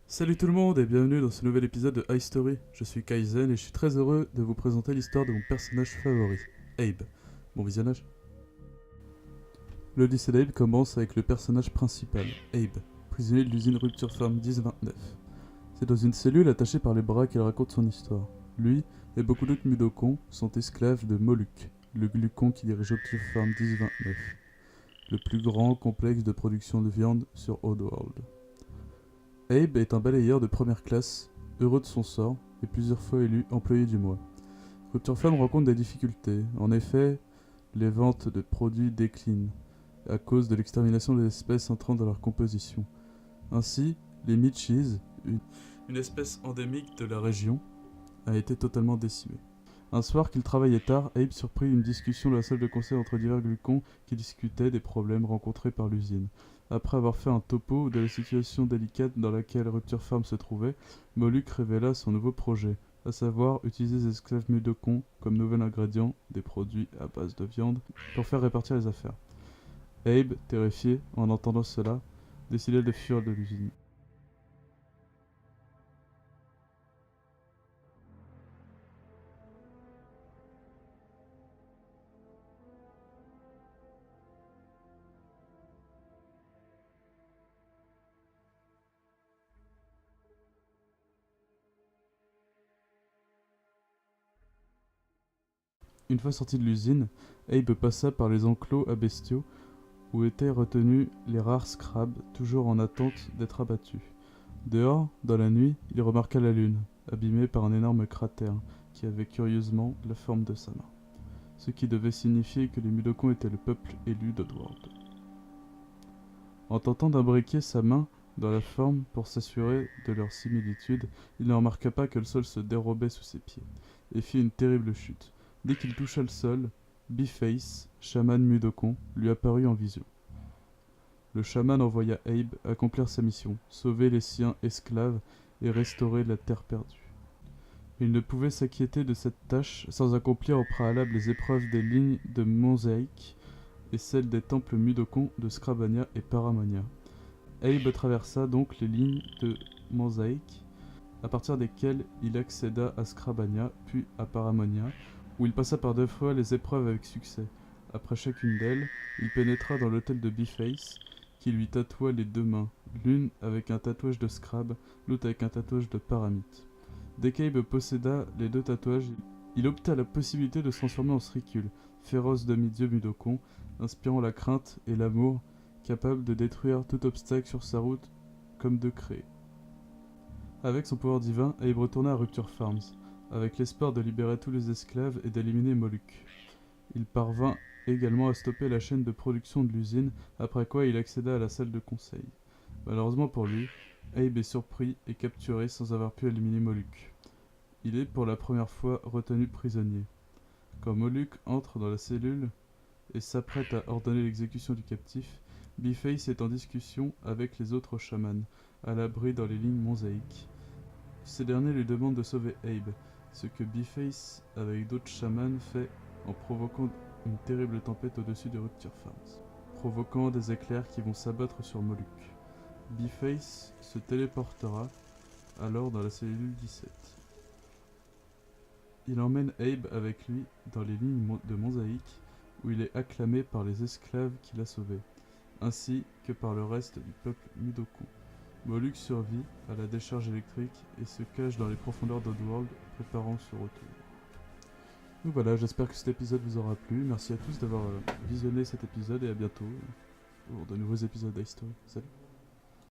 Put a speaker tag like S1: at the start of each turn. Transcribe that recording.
S1: Salut tout le monde et bienvenue dans ce nouvel épisode de High Story. Je suis Kaizen et je suis très heureux de vous présenter l'histoire de mon personnage favori, Abe. Bon visionnage. L'Odyssée d'Abe commence avec le personnage principal, Abe, prisonnier de l'usine Rupture Farm 1029. C'est dans une cellule attachée par les bras qu'il raconte son histoire. Lui et beaucoup d'autres Mudokons sont esclaves de Moluc, le glucon qui dirige Rupture Farm 1029, le plus grand complexe de production de viande sur Oddworld. Abe est un balayeur de première classe, heureux de son sort et plusieurs fois élu employé du mois. Rupture Farm rencontre des difficultés. En effet, les ventes de produits déclinent à cause de l'extermination des espèces entrant dans leur composition. Ainsi, les Mitchies, une espèce endémique de la région, a été totalement décimée. Un soir qu'il travaillait tard, Abe surprit une discussion dans la salle de concert entre divers glucons qui discutaient des problèmes rencontrés par l'usine. Après avoir fait un topo de la situation délicate dans laquelle Rupture Farm se trouvait, Moluc révéla son nouveau projet, à savoir utiliser les esclaves Mudokons comme nouvel ingrédient des produits à base de viande pour faire répartir les affaires. Abe, terrifié en entendant cela, décida de fuir de l'usine. Une fois sorti de l'usine, Abe passa par les enclos à bestiaux où étaient retenus les rares scrabs toujours en attente d'être abattus. Dehors, dans la nuit, il remarqua la lune, abîmée par un énorme cratère qui avait curieusement la forme de sa main, ce qui devait signifier que les Mudokons étaient le peuple élu d'Oddworld. En tentant d'imbriquer sa main dans la forme pour s'assurer de leur similitude, il ne remarqua pas que le sol se dérobait sous ses pieds, et fit une terrible chute. Dès qu'il toucha le sol, B-Face, chaman Mudokon, lui apparut en vision. Le chaman envoya Abe accomplir sa mission, sauver les siens esclaves et restaurer la terre perdue. Il ne pouvait s'inquiéter de cette tâche sans accomplir au préalable les épreuves des lignes de Mosaïque et celles des temples Mudokon de Scrabania et Paramonia. Abe traversa donc les lignes de Mosaïque, à partir desquelles il accéda à Scrabania puis à Paramonia, où il passa par 2 fois les épreuves avec succès. Après chacune d'elles, il pénétra dans l'hôtel de B-Face, qui lui tatoua les 2 mains, l'une avec un tatouage de Scrab, l'autre avec un tatouage de Paramite. Dès qu'Abe posséda les 2 tatouages, il obtint la possibilité de se transformer en Sricule, féroce demi-dieu Mudokon, inspirant la crainte et l'amour, capable de détruire tout obstacle sur sa route comme de créer. Avec son pouvoir divin, Abe retourna à Rupture Farms, avec l'espoir de libérer tous les esclaves et d'éliminer Moluc. Il parvint également à stopper la chaîne de production de l'usine, après quoi il accéda à la salle de conseil. Malheureusement pour lui, Abe est surpris et capturé sans avoir pu éliminer Moluc. Il est pour la première fois retenu prisonnier. Quand Moluc entre dans la cellule et s'apprête à ordonner l'exécution du captif, B-Face est en discussion avec les autres chamans, à l'abri dans les lignes mosaïques. Ces derniers lui demandent de sauver Abe, ce que B-Face, avec d'autres chamans, fait en provoquant une terrible tempête au-dessus de Rupture Farms, provoquant des éclairs qui vont s'abattre sur Moluc. B-Face se téléportera alors dans la cellule 17. Il emmène Abe avec lui dans les lignes de Mosaïque, où il est acclamé par les esclaves qu'il a sauvés, ainsi que par le reste du peuple Mudokon. Moluc survit à la décharge électrique et se cache dans les profondeurs d'Oddworld, préparant ce retour. Donc voilà, j'espère que cet épisode vous aura plu. Merci à tous d'avoir visionné cet épisode et à bientôt pour de nouveaux épisodes d'History. Salut.